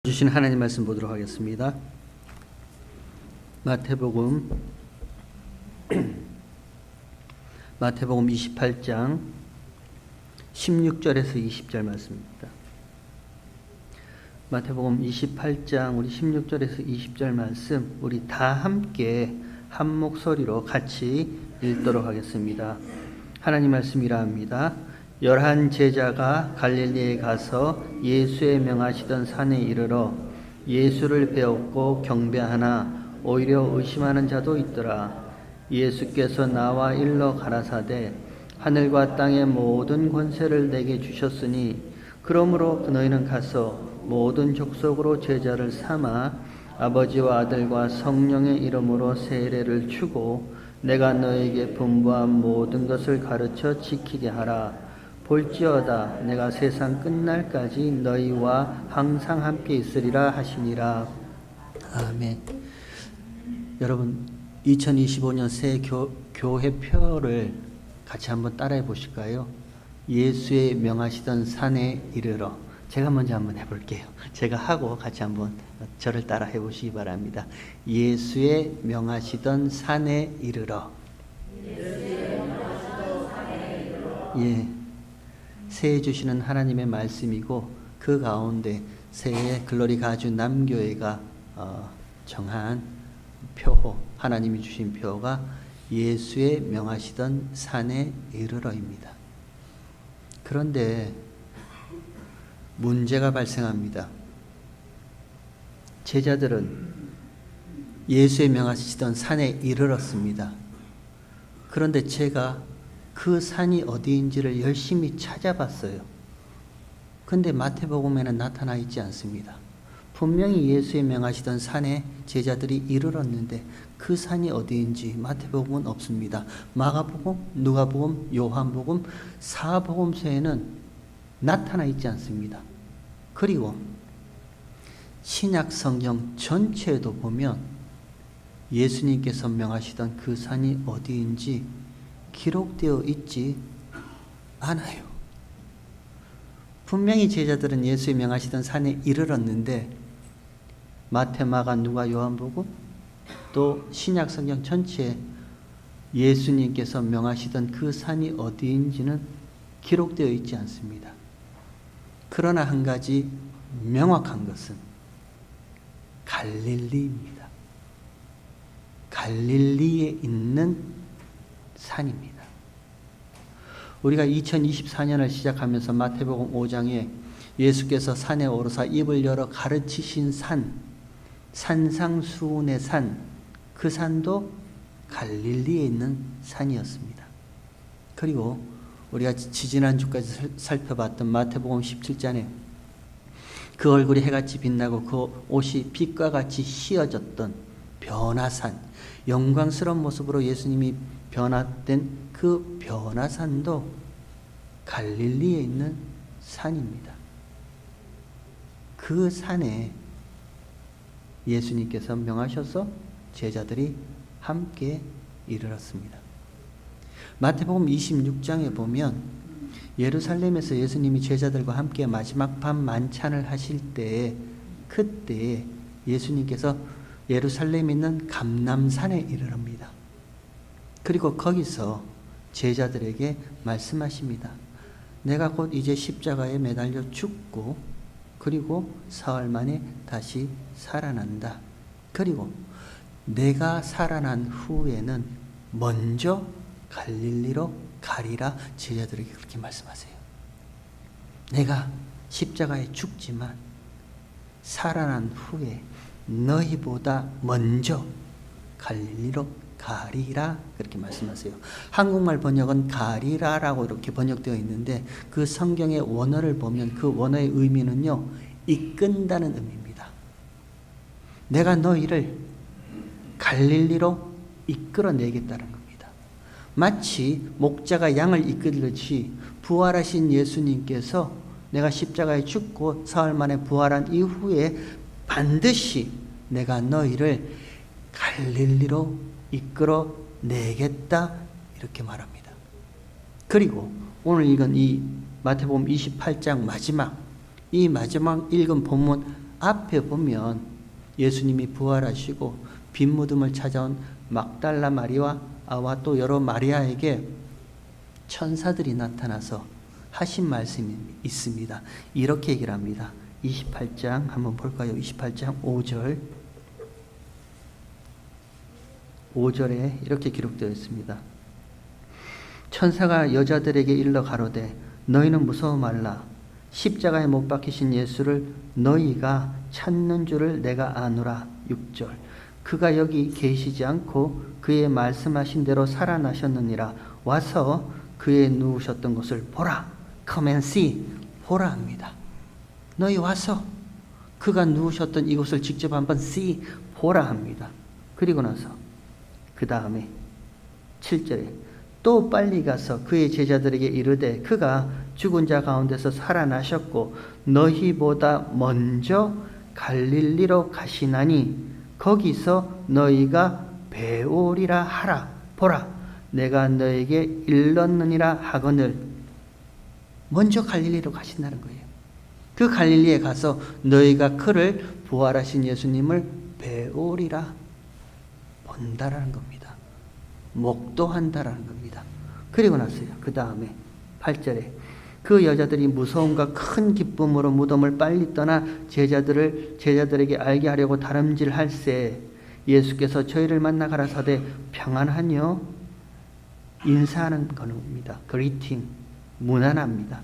주신 하나님 말씀 보도록 하겠습니다. 마태복음 28장 16절에서 20절 말씀입니다. 마태복음 28장 우리 16절에서 20절 말씀 우리 다 함께 한 목소리로 같이 읽도록 하겠습니다. 하나님 말씀이라 합니다. 11 제자가 갈릴리에 가서 예수의 명하시던 산에 이르러 예수를 배웠고 경배하나 오히려 의심하는 자도 있더라. 예수께서 나와 일러 가라사대 하늘과 땅의 모든 권세를 내게 주셨으니 그러므로 너희는 가서 모든 족속으로 제자를 삼아 아버지와 아들과 성령의 이름으로 세례를 주고 내가 너에게 분부한 모든 것을 가르쳐 지키게 하라. 볼지어다 내가 세상 끝날까지 너희와 항상 함께 있으리라 하시니라. 아멘. 여러분 2025년 새 교회표를 같이 한번 따라해 보실까요? 예수의 명하시던 산에 이르러. 제가 먼저 한번 해볼게요. 제가 하고 같이 한번 저를 따라 해보시기 바랍니다. 예수의 명하시던 산에 이르러. 예. 새해 주시는 하나님의 말씀이고 그 가운데 새해 글로리 가주 남교회가 정한 표호, 하나님이 주신 표가 예수의 명하시던 산에 이르러입니다. 그런데 문제가 발생합니다. 제자들은 예수의 명하시던 산에 이르렀습니다. 그런데 제가 그 산이 어디인지를 열심히 찾아봤어요. 근데 마태복음에는 나타나 있지 않습니다. 분명히 예수의 명하시던 산에 제자들이 이르렀는데 그 산이 어디인지 마태복음은 없습니다. 마가복음, 누가복음, 요한복음, 사복음서에는 나타나 있지 않습니다. 그리고 신약 성경 전체에도 보면 예수님께서 명하시던 그 산이 어디인지 기록되어 있지 않아요. 분명히 제자들은 예수의 명하시던 산에 이르렀는데 마태, 마가, 누가, 요한복음 또 신약 성경 전체에 예수님께서 명하시던 그 산이 어디인지는 기록되어 있지 않습니다. 그러나 한 가지 명확한 것은 갈릴리입니다. 갈릴리에 있는 산입니다. 우리가 2024년을 시작하면서 마태복음 5장에 예수께서 산에 오르사 입을 열어 가르치신 산, 산상수훈의 산, 그 산도 갈릴리에 있는 산이었습니다. 그리고 우리가 지지난주까지 살펴봤던 마태복음 17장에 그 얼굴이 해같이 빛나고 그 옷이 빛과 같이 휘어졌던 변화산, 영광스러운 모습으로 예수님이 변화된 그 변화산도 갈릴리에 있는 산입니다. 그 산에 예수님께서 명하셔서 제자들이 함께 이르렀습니다. 마태복음 26장에 보면 예루살렘에서 예수님이 제자들과 함께 마지막 밤 만찬을 하실 때에 그때 예수님께서 예루살렘에 있는 감람산에 이르릅니다. 그리고 거기서 제자들에게 말씀하십니다. 내가 곧 이제 십자가에 매달려 죽고 그리고 사흘 만에 다시 살아난다. 그리고 내가 살아난 후에는 먼저 갈릴리로 가리라. 제자들에게 그렇게 말씀하세요. 내가 십자가에 죽지만 살아난 후에 너희보다 먼저 갈릴리로 가리라 그렇게 말씀하세요. 한국말 번역은 가리라라고 이렇게 번역되어 있는데 그 성경의 원어를 보면 그 원어의 의미는요, 이끈다는 의미입니다. 내가 너희를 갈릴리로 이끌어내겠다는 겁니다. 마치 목자가 양을 이끌듯이 부활하신 예수님께서 내가 십자가에 죽고 사흘 만에 부활한 이후에 반드시 내가 너희를 갈릴리로 이끌어내겠다 이렇게 말합니다. 그리고 오늘 읽은 이 마태복음 28장 마지막 이 마지막 읽은 본문 앞에 보면 예수님이 부활하시고 빈 무덤을 찾아온 막달라 마리아와 또 여러 마리아에게 천사들이 나타나서 하신 말씀이 있습니다. 이렇게 얘기를 합니다. 28장 한번 볼까요? 28장 5절에 이렇게 기록되어 있습니다. 천사가 여자들에게 일러 가로되 너희는 무서워 말라. 십자가에 못 박히신 예수를 너희가 찾는 줄을 내가 아노라. 6절. 그가 여기 계시지 않고 그의 말씀하신 대로 살아나셨느니라. 와서 그의 누우셨던 곳을 보라. Come and see. 보라 합니다. 너희 와서 그가 누우셨던 이곳을 직접 한번 see. 보라 합니다. 그리고 나서 그 다음에 7절에 또 빨리 가서 그의 제자들에게 이르되 그가 죽은 자 가운데서 살아나셨고 너희보다 먼저 갈릴리로 가시나니 거기서 너희가 배우리라 하라. 보라 내가 너에게 일렀느니라 하거늘. 먼저 갈릴리로 가신다는 거예요. 그 갈릴리에 가서 너희가 그를 부활하신 예수님을 배우리라, 본다라는 겁니다. 목도한다라는 겁니다. 그리고 나서요. 그 다음에 8절에 그 여자들이 무서움과 큰 기쁨으로 무덤을 빨리 떠나 제자들에게 알게 하려고 다름질할세. 예수께서 저희를 만나 가라사대 평안하뇨. 인사하는 겁니다. greeting, 문안합니다.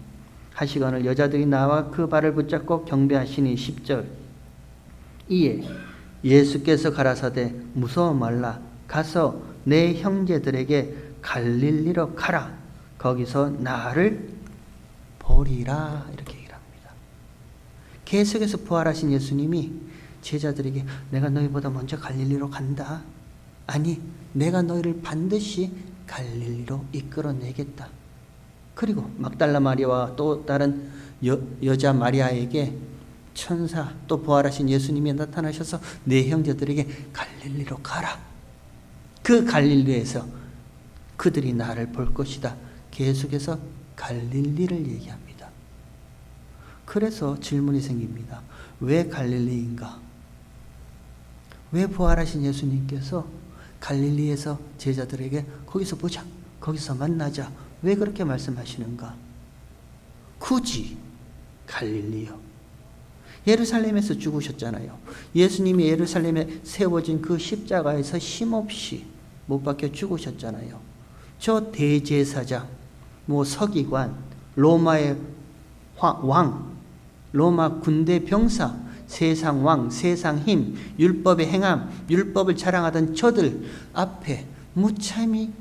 하시거늘 여자들이 나와 그 발을 붙잡고 경배하시니 10절. 이에 예수께서 가라사대 무서워 말라. 가서 내 형제들에게 갈릴리로 가라. 거기서 나를 보리라. 이렇게 얘기를 합니다. 계속해서 부활하신 예수님이 제자들에게 내가 너희보다 먼저 갈릴리로 간다. 아니, 내가 너희를 반드시 갈릴리로 이끌어내겠다. 그리고 막달라 마리아와 또 다른 여자 마리아에게 천사 또 부활하신 예수님이 나타나셔서 내 형제들에게 갈릴리로 가라. 그 갈릴리에서 그들이 나를 볼 것이다. 계속해서 갈릴리를 얘기합니다. 그래서 질문이 생깁니다. 왜 갈릴리인가? 왜 부활하신 예수님께서 갈릴리에서 제자들에게 거기서 보자, 거기서 만나자, 왜 그렇게 말씀하시는가? 굳이 갈릴리요. 예루살렘에서 죽으셨잖아요. 예수님이 예루살렘에 세워진 그 십자가에서 힘없이 못 박혀 죽으셨잖아요. 저 대제사장, 서기관, 로마의 왕, 로마 군대 병사, 세상 왕, 세상 힘, 율법의 행함, 율법을 자랑하던 저들 앞에 무참히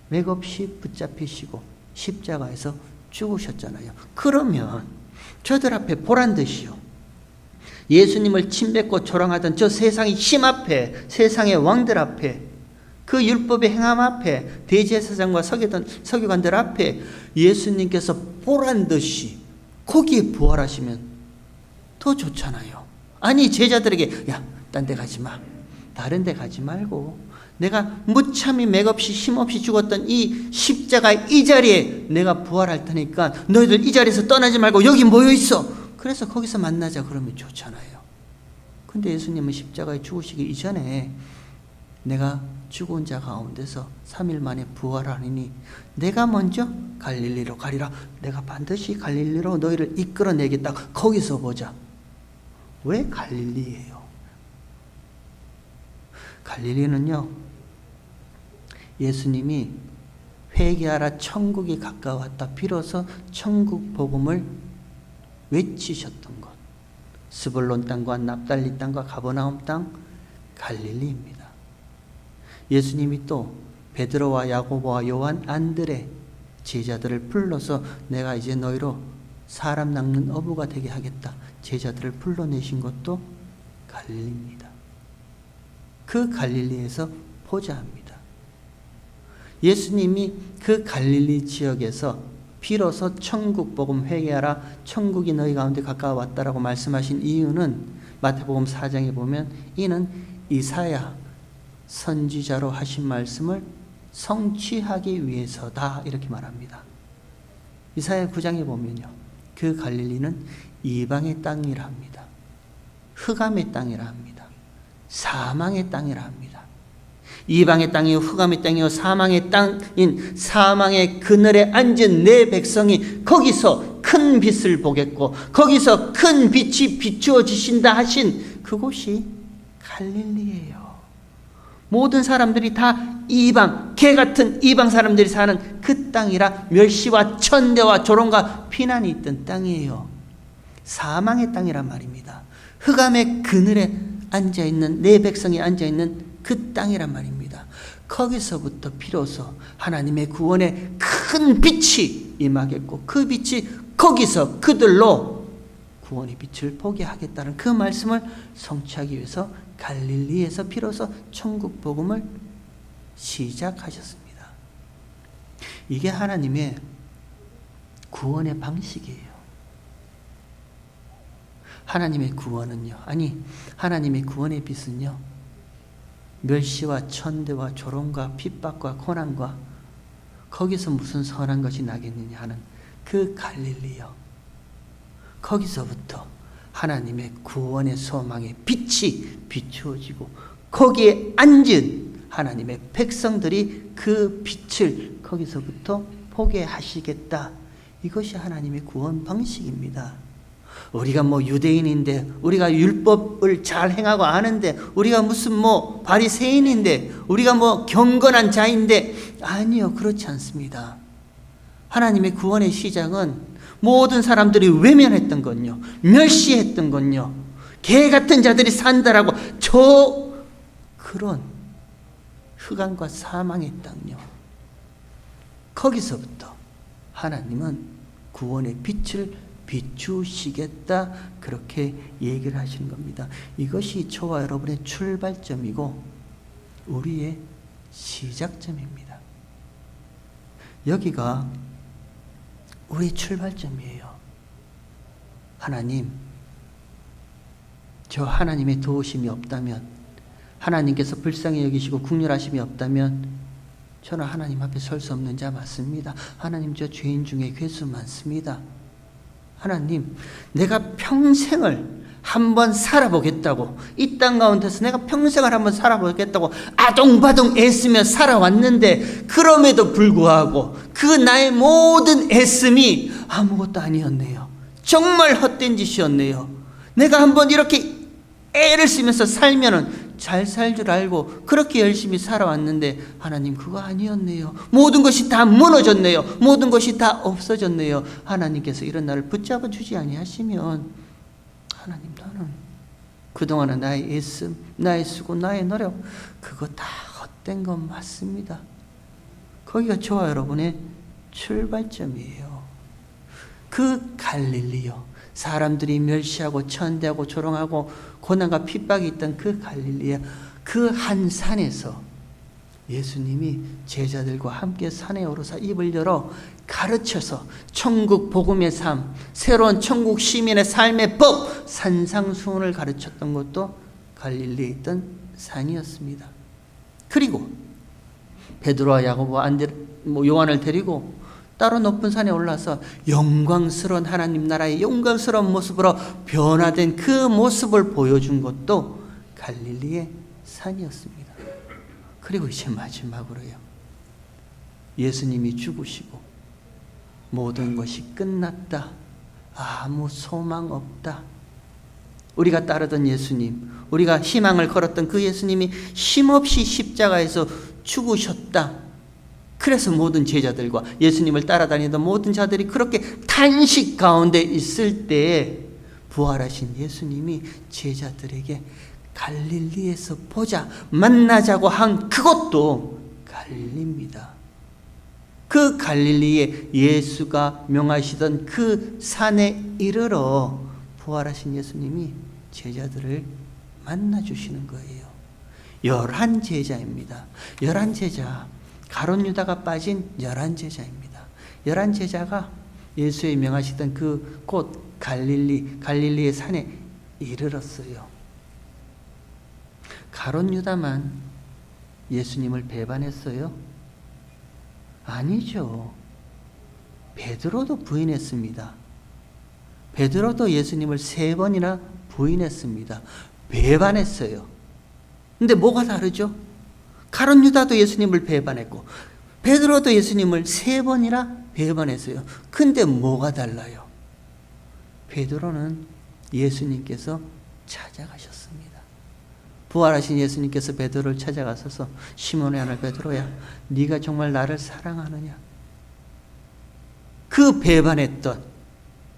맥없이 붙잡히시고 십자가에서 죽으셨잖아요. 그러면 저들 앞에 보란 듯이요. 예수님을 침뱉고 조롱하던 저 세상의 힘 앞에, 세상의 왕들 앞에, 그 율법의 행함 앞에, 대제사장과 서기관들 앞에 예수님께서 보란 듯이 거기에 부활하시면 더 좋잖아요. 아니, 제자들에게 야, 딴 데 가지 마. 다른 데 가지 말고 내가 무참히 맥없이 힘없이 죽었던 이 십자가 이 자리에 내가 부활할 테니까 너희들 이 자리에서 떠나지 말고 여기 모여 있어. 그래서 거기서 만나자 그러면 좋잖아요. 근데 예수님은 십자가에 죽으시기 이전에 내가 죽은 자 가운데서 3일 만에 부활하니 내가 먼저 갈릴리로 가리라. 내가 반드시 갈릴리로 너희를 이끌어내겠다. 거기서 보자. 왜 갈릴리예요? 갈릴리는요, 예수님이 회개하라 천국이 가까웠다. 비로소 천국 복음을 외치셨던 곳. 스불론 땅과 납달리 땅과 가버나움 땅, 갈릴리입니다. 예수님이 또 베드로와 야고보와 요한, 안드레 제자들을 불러서 내가 이제 너희로 사람 낚는 어부가 되게 하겠다. 제자들을 불러내신 것도 갈릴리입니다. 그 갈릴리에서 보자 합니다. 예수님이 그 갈릴리 지역에서 비로소 천국 복음 회개하라, 천국이 너희 가운데 가까워왔다라고 말씀하신 이유는 마태복음 4장에 보면 이는 이사야 선지자로 하신 말씀을 성취하기 위해서다 이렇게 말합니다. 이사야 9장에 보면요, 그 갈릴리는 이방의 땅이라 합니다. 흑암의 땅이라 합니다. 사망의 땅이라 합니다. 이방의 땅이요 흑암의 땅이요 사망의 땅인 사망의 그늘에 앉은 내 백성이 거기서 큰 빛을 보겠고 거기서 큰 빛이 비추어지신다 하신 그곳이 갈릴리예요. 모든 사람들이 다 이방, 개 같은 이방 사람들이 사는 그 땅이라 멸시와 천대와 조롱과 비난이 있던 땅이에요. 사망의 땅이란 말입니다. 흑암의 그늘에 앉아있는 내 백성이 앉아있는 그 땅이란 말입니다. 거기서부터 비로소 하나님의 구원의 큰 빛이 임하겠고 그 빛이 거기서 그들로 구원의 빛을 보게 하겠다는 그 말씀을 성취하기 위해서 갈릴리에서 비로소 천국 복음을 시작하셨습니다. 이게 하나님의 구원의 방식이에요. 하나님의 구원은요, 하나님의 구원의 빛은요, 멸시와 천대와 조롱과 핍박과 고난과 거기서 무슨 선한 것이 나겠느냐 하는 그 갈릴리요. 거기서부터 하나님의 구원의 소망의 빛이 비추어지고 거기에 앉은 하나님의 백성들이 그 빛을 거기서부터 보게 하시겠다. 이것이 하나님의 구원 방식입니다. 우리가 유대인인데 우리가 율법을 잘 행하고 아는데 우리가 무슨 바리새인인데 우리가 경건한 자인데 아니요, 그렇지 않습니다. 하나님의 구원의 시작은 모든 사람들이 외면했던 건요, 멸시했던 건요, 개 같은 자들이 산다라고 그런 흑암과 사망의 땅요, 거기서부터 하나님은 구원의 빛을 비추시겠다, 그렇게 얘기를 하시는 겁니다. 이것이 저와 여러분의 출발점이고 우리의 시작점입니다. 여기가 우리의 출발점이에요. 하나님, 저 하나님의 도우심이 없다면, 하나님께서 불쌍히 여기시고 국률하심이 없다면 저는 하나님 앞에 설 수 없는 자 맞습니다. 하나님, 저 죄인 중에 괴수 많습니다. 하나님, 내가 평생을 한번 살아보겠다고, 이 땅 가운데서 내가 평생을 한번 살아보겠다고 아동바동 애쓰며 살아왔는데 그럼에도 불구하고 그 나의 모든 애씀이 아무것도 아니었네요. 정말 헛된 짓이었네요. 내가 한번 이렇게 애를 쓰면서 살면은 잘 살 줄 알고 그렇게 열심히 살아왔는데 하나님, 그거 아니었네요. 모든 것이 다 무너졌네요. 모든 것이 다 없어졌네요. 하나님께서 이런 나를 붙잡아 주지 아니하시면 하나님, 나는 그동안은 나의 애씀, 나의 수고, 나의 노력, 그거 다 헛된 건 맞습니다. 거기가 저와 여러분의 출발점이에요. 그 갈릴리요, 사람들이 멸시하고 천대하고 조롱하고 고난과 핍박이 있던 그 갈릴리야, 그 한 산에서 예수님이 제자들과 함께 산에 오르사 입을 열어 가르쳐서 천국 복음의 삶, 새로운 천국 시민의 삶의 법, 산상수훈을 가르쳤던 것도 갈릴리에 있던 산이었습니다. 그리고 베드로와 야고보와 요한을 데리고 따로 높은 산에 올라서 영광스러운 하나님 나라의 영광스러운 모습으로 변화된 그 모습을 보여준 것도 갈릴리의 산이었습니다. 그리고 이제 마지막으로요, 예수님이 죽으시고 모든 것이 끝났다, 아무 소망 없다, 우리가 따르던 예수님, 우리가 희망을 걸었던 그 예수님이 힘없이 십자가에서 죽으셨다. 그래서 모든 제자들과 예수님을 따라다니던 모든 자들이 그렇게 탄식 가운데 있을 때에 부활하신 예수님이 제자들에게 갈릴리에서 보자, 만나자고 한 그것도 갈릴리입니다. 그 갈릴리에 예수가 명하시던 그 산에 이르러 부활하신 예수님이 제자들을 만나주시는 거예요. 11제자입니다. 11제자, 가룟 유다가 빠진 11제자입니다. 11제자가 예수의 명하시던 그 곳 갈릴리의 산에 이르렀어요. 가룟 유다만 예수님을 배반했어요? 아니죠. 베드로도 부인했습니다. 베드로도 예수님을 3번이나 부인했습니다. 배반했어요. 근데 뭐가 다르죠? 가룟 유다도 예수님을 배반했고 베드로도 예수님을 3번이나 배반했어요. 근데 뭐가 달라요? 베드로는 예수님께서 찾아가셨습니다. 부활하신 예수님께서 베드로를 찾아가셔서 시몬의 아들 베드로야, 네가 정말 나를 사랑하느냐? 그 배반했던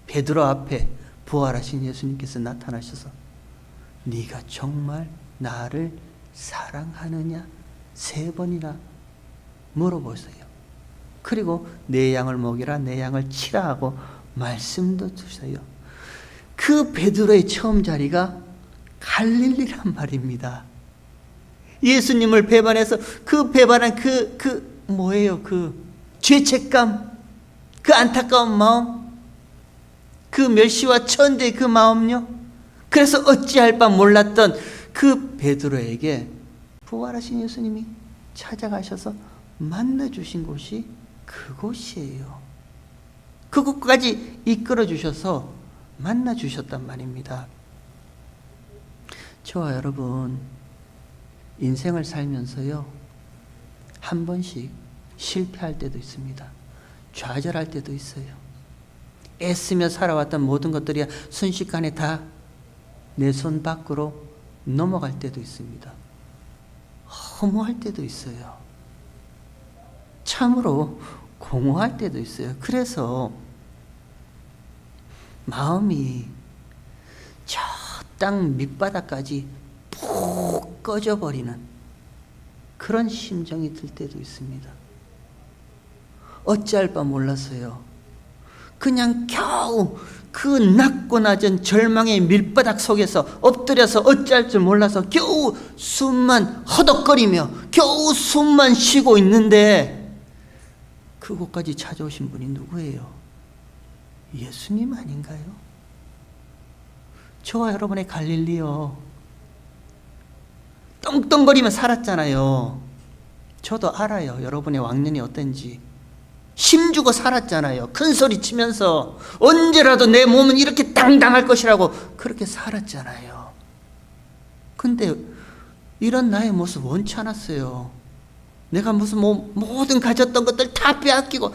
베드로 앞에 부활하신 예수님께서 나타나셔서 네가 정말 나를 사랑하느냐? 3번이나 물어보세요. 그리고 내 양을 먹이라, 내 양을 치라 하고 말씀도 주세요. 그 베드로의 처음 자리가 갈릴리란 말입니다. 예수님을 배반해서 그 배반한 뭐예요? 그 죄책감, 그 안타까운 마음, 그 멸시와 천대의 그 마음요. 그래서 어찌할 바 몰랐던 그 베드로에게 부활하신 예수님이 찾아가셔서 만나주신 곳이 그곳이에요. 그곳까지 이끌어 주셔서 만나주셨단 말입니다. 저와 여러분, 인생을 살면서요, 한 번씩 실패할 때도 있습니다. 좌절할 때도 있어요. 애쓰며 살아왔던 모든 것들이 순식간에 다 내 손 밖으로 넘어갈 때도 있습니다. 허무할 때도 있어요. 참으로 공허할 때도 있어요. 그래서 마음이 저 땅 밑바닥까지 푹 꺼져버리는 그런 심정이 들 때도 있습니다. 어찌할 바 몰라서요. 그냥 겨우 그 낮고 낮은 절망의 밀바닥 속에서 엎드려서 어찌할 줄 몰라서 겨우 숨만 허덕거리며 겨우 숨만 쉬고 있는데 그곳까지 찾아오신 분이 누구예요? 예수님 아닌가요? 저와 여러분의 갈릴리요, 떵떵거리며 살았잖아요. 저도 알아요. 여러분의 왕년이 어떤지. 힘주고 살았잖아요. 큰 소리 치면서 언제라도 내 몸은 이렇게 당당할 것이라고 그렇게 살았잖아요. 근데 이런 나의 모습 원치 않았어요. 내가 무슨 모든 가졌던 것들 다 빼앗기고,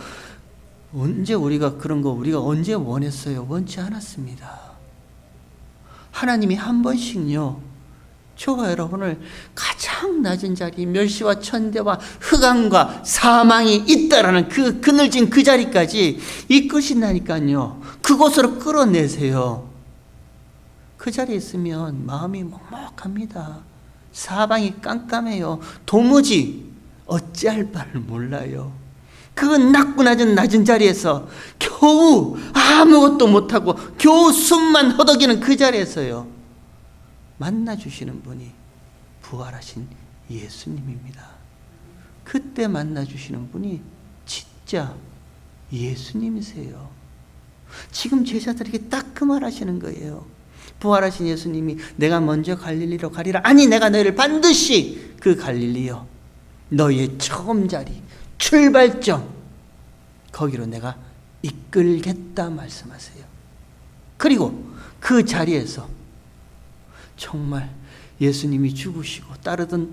언제 우리가 그런 거 우리가 언제 원했어요? 원치 않았습니다. 하나님이 한 번씩요, 저와 여러분을 가장 낮은 자리, 멸시와 천대와 흑암과 사망이 있다라는 그 그늘진 그 자리까지 이끄신다니까요. 그곳으로 끌어내세요. 그 자리에 있으면 마음이 먹먹합니다. 사방이 깜깜해요. 도무지 어찌할 바를 몰라요. 그 낮고 낮은 자리에서 겨우 아무것도 못하고 겨우 숨만 허덕이는 그 자리에서요, 만나주시는 분이 부활하신 예수님입니다. 그때 만나주시는 분이 진짜 예수님이세요. 지금 제자들에게 딱 그 말 하시는 거예요. 부활하신 예수님이 내가 먼저 갈릴리로 가리라. 아니, 내가 너희를 반드시 그 갈릴리요, 너희의 처음 자리, 출발점, 거기로 내가 이끌겠다 말씀하세요. 그리고 그 자리에서 정말 예수님이 죽으시고 따르던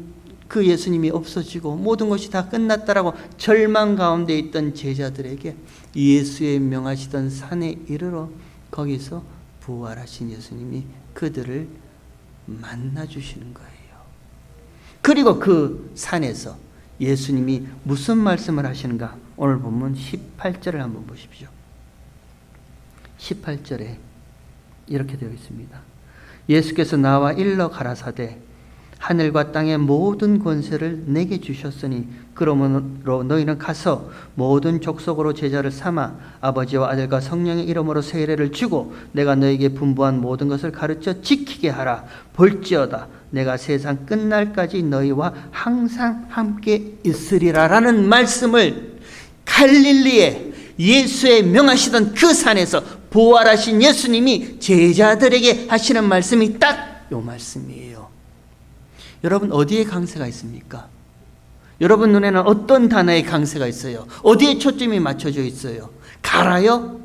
그 예수님이 없어지고 모든 것이 다 끝났다라고 절망 가운데 있던 제자들에게 예수의 명하시던 산에 이르러 거기서 부활하신 예수님이 그들을 만나주시는 거예요. 그리고 그 산에서 예수님이 무슨 말씀을 하시는가? 오늘 본문 18절을 한번 보십시오. 18절에 이렇게 되어 있습니다. 예수께서 나와 일러 가라사대 하늘과 땅의 모든 권세를 내게 주셨으니 그러므로 너희는 가서 모든 족속으로 제자를 삼아 아버지와 아들과 성령의 이름으로 세례를 주고 내가 너희에게 분부한 모든 것을 가르쳐 지키게 하라. 볼지어다 내가 세상 끝날까지 너희와 항상 함께 있으리라라는 말씀을 갈릴리에 예수의 명하시던 그 산에서 부활하신 예수님이 제자들에게 하시는 말씀이 딱 이 말씀이에요. 여러분, 어디에 강세가 있습니까? 여러분 눈에는 어떤 단어의 강세가 있어요? 어디에 초점이 맞춰져 있어요? 가라요?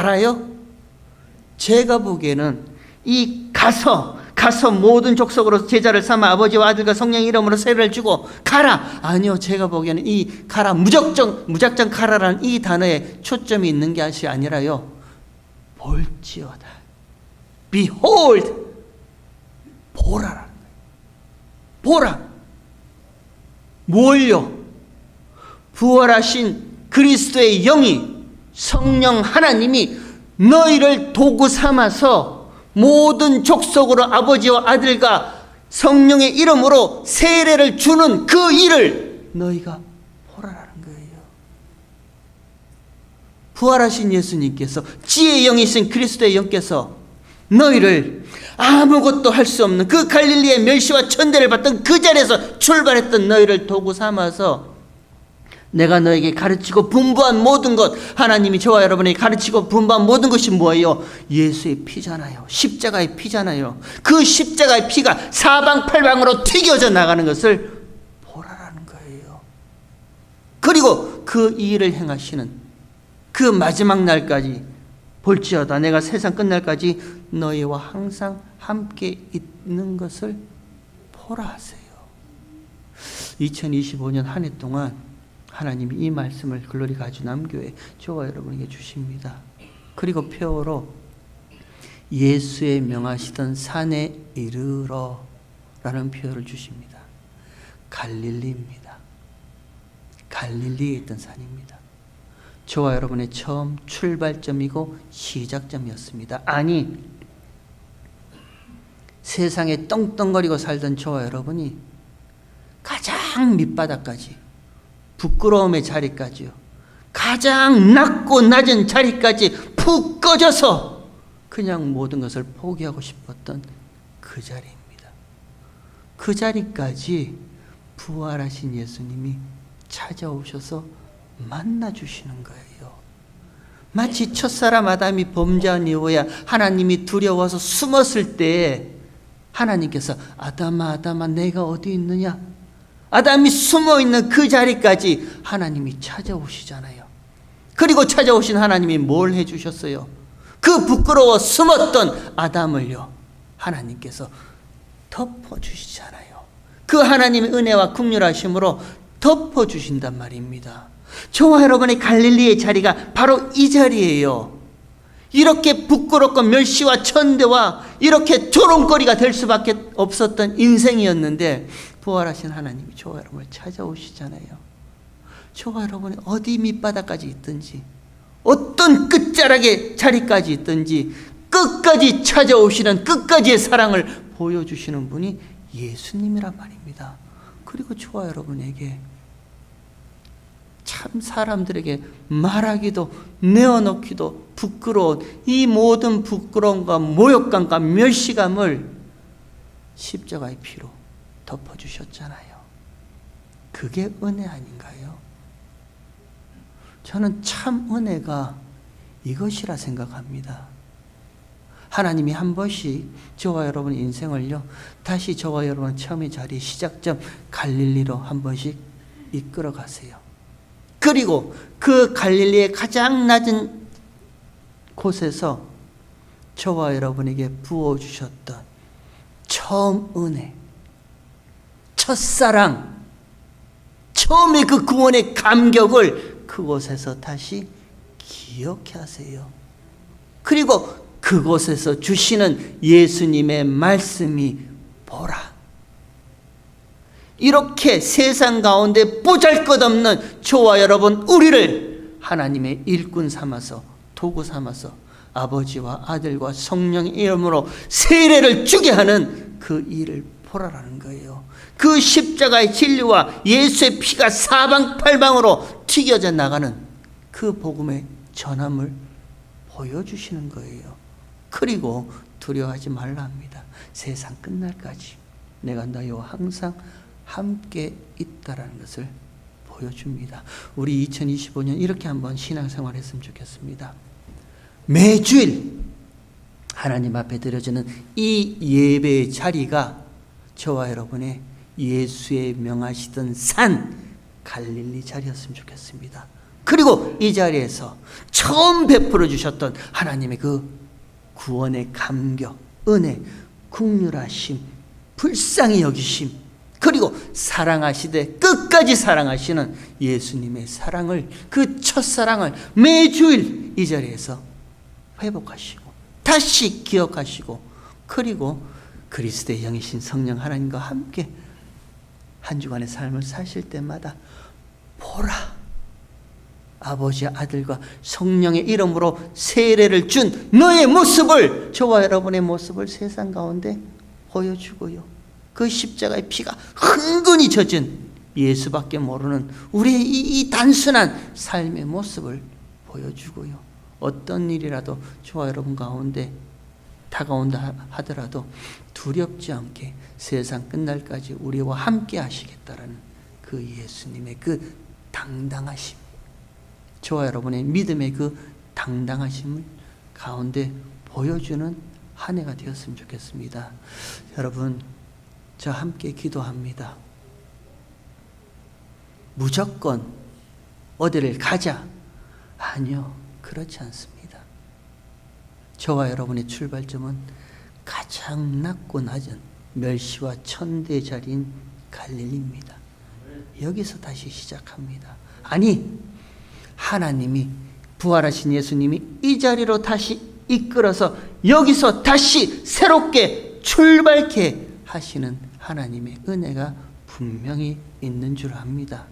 알아요? 제가 보기에는 이 가서 모든 족속으로 제자를 삼아 아버지와 아들과 성령의 이름으로 세례를 주고 가라. 아니요, 제가 보기에는 이 가라, 무작정 가라라는 이 단어에 초점이 있는 것이 아니라요, 볼지어다, behold, 보라라는 거예요. 보라. 뭘요? 부활하신 그리스도의 영이, 성령 하나님이 너희를 도구 삼아서 모든 족속으로 아버지와 아들과 성령의 이름으로 세례를 주는 그 일을 너희가 보라라는 거예요. 부활하신 예수님께서, 지혜의 영이신 그리스도의 영께서 너희를 아무것도 할 수 없는 그 갈릴리의 멸시와 천대를 받던 그 자리에서 출발했던 너희를 도구 삼아서 내가 너에게 가르치고 분부한 모든 것, 하나님이 저와 여러분에게 가르치고 분부한 모든 것이 뭐예요? 예수의 피잖아요. 십자가의 피잖아요. 그 십자가의 피가 사방팔방으로 튀겨져 나가는 것을 보라라는 거예요. 그리고 그 일을 행하시는 그 마지막 날까지 볼지어다 내가 세상 끝날까지 너희와 항상 함께 있는 것을 보라 하세요. 2025년 한 해 동안 하나님이 이 말씀을 글로리 가주남교회 저와 여러분에게 주십니다. 그리고 표어로 예수의 명하시던 산에 이르러 라는 표어를 주십니다. 갈릴리입니다. 갈릴리에 있던 산입니다. 저와 여러분의 처음 출발점이고 시작점이었습니다. 아니, 세상에 떵떵거리고 살던 저와 여러분이 가장 밑바닥까지, 부끄러움의 자리까지요, 가장 낮고 낮은 자리까지 푹 꺼져서 그냥 모든 것을 포기하고 싶었던 그 자리입니다. 그 자리까지 부활하신 예수님이 찾아오셔서 만나주시는 거예요. 마치 첫사람 아담이 범죄한 이후에 하나님이 두려워서 숨었을 때 하나님께서 아담아 내가 어디 있느냐, 아담이 숨어있는 그 자리까지 하나님이 찾아오시잖아요. 그리고 찾아오신 하나님이 뭘 해주셨어요? 그 부끄러워 숨었던 아담을요, 하나님께서 덮어주시잖아요. 그 하나님의 은혜와 긍휼하심으로 덮어주신단 말입니다. 저와 여러분의 갈릴리의 자리가 바로 이 자리예요. 이렇게 부끄럽고 멸시와 천대와 이렇게 조롱거리가 될 수밖에 없었던 인생이었는데 부활하신 하나님이 저와 여러분을 찾아오시잖아요. 저와 여러분이 어디 밑바닥까지 있든지, 어떤 끝자락의 자리까지 있든지 끝까지 찾아오시는, 끝까지의 사랑을 보여주시는 분이 예수님이란 말입니다. 그리고 저와 여러분에게 참 사람들에게 말하기도 내어놓기도 부끄러운 이 모든 부끄러움과 모욕감과 멸시감을 십자가의 피로 덮어주셨잖아요. 그게 은혜 아닌가요? 저는 참 은혜가 이것이라 생각합니다. 하나님이 한 번씩 저와 여러분의 인생을요, 다시 저와 여러분 처음의 자리, 시작점 갈릴리로 한 번씩 이끌어 가세요. 그리고 그 갈릴리의 가장 낮은 곳에서 저와 여러분에게 부어주셨던 처음 은혜, 첫사랑, 처음의 그 구원의 감격을 그곳에서 다시 기억해 하세요. 그리고 그곳에서 주시는 예수님의 말씀이 보라. 이렇게 세상 가운데 보잘것없는 저와 여러분 우리를 하나님의 일꾼 삼아서, 도구 삼아서 아버지와 아들과 성령의 이름으로 세례를 주게 하는 그 일을 보라라는 거예요. 그 십자가의 진리와 예수의 피가 사방팔방으로 튀겨져 나가는 그 복음의 전함을 보여주시는 거예요. 그리고 두려워하지 말라 합니다. 세상 끝날까지 내가 너희와 항상 함께 있다라는 것을 보여줍니다. 우리 2025년 이렇게 한번 신앙생활 했으면 좋겠습니다. 매주일 하나님 앞에 드려지는 이 예배의 자리가 저와 여러분의 예수의 명하시던 산 갈릴리 자리였으면 좋겠습니다. 그리고 이 자리에서 처음 베풀어 주셨던 하나님의 그 구원의 감격, 은혜, 긍휼하심, 불쌍히 여기심, 그리고 사랑하시되 끝까지 사랑하시는 예수님의 사랑을, 그 첫사랑을 매주일 이 자리에서 회복하시고 다시 기억하시고, 그리고 그리스도의 영이신 성령 하나님과 함께 한 주간의 삶을 사실 때마다 보라, 아버지, 아들과 성령의 이름으로 세례를 준 너의 모습을, 저와 여러분의 모습을 세상 가운데 보여주고요, 그 십자가의 피가 흥건히 젖은 예수밖에 모르는 우리의 이 단순한 삶의 모습을 보여주고요, 어떤 일이라도 저와 여러분 가운데 다가온다 하더라도 두렵지 않게 세상 끝날까지 우리와 함께 하시겠다라는 그 예수님의 그 당당하심, 저와 여러분의 믿음의 그 당당하심을 가운데 보여주는 한 해가 되었으면 좋겠습니다. 여러분, 저 함께 기도합니다. 무조건 어디를 가자, 아니요, 그렇지 않습니다. 저와 여러분의 출발점은 가장 낮고 낮은 멸시와 천대의 자리인 갈릴리입니다. 여기서 다시 시작합니다. 아니, 하나님이, 부활하신 예수님이 이 자리로 다시 이끌어서 여기서 다시 새롭게 출발케 하시는 하나님의 은혜가 분명히 있는 줄 압니다.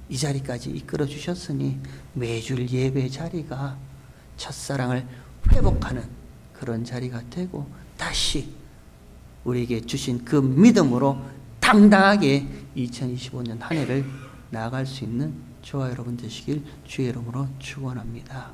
이 자리까지 이끌어 주셨으니 매주 예배 자리가 첫사랑을 회복하는 그런 자리가 되고, 다시 우리에게 주신 그 믿음으로 당당하게 2025년 한 해를 나아갈 수 있는 저와 여러분 되시길 주의 이름으로 축원합니다.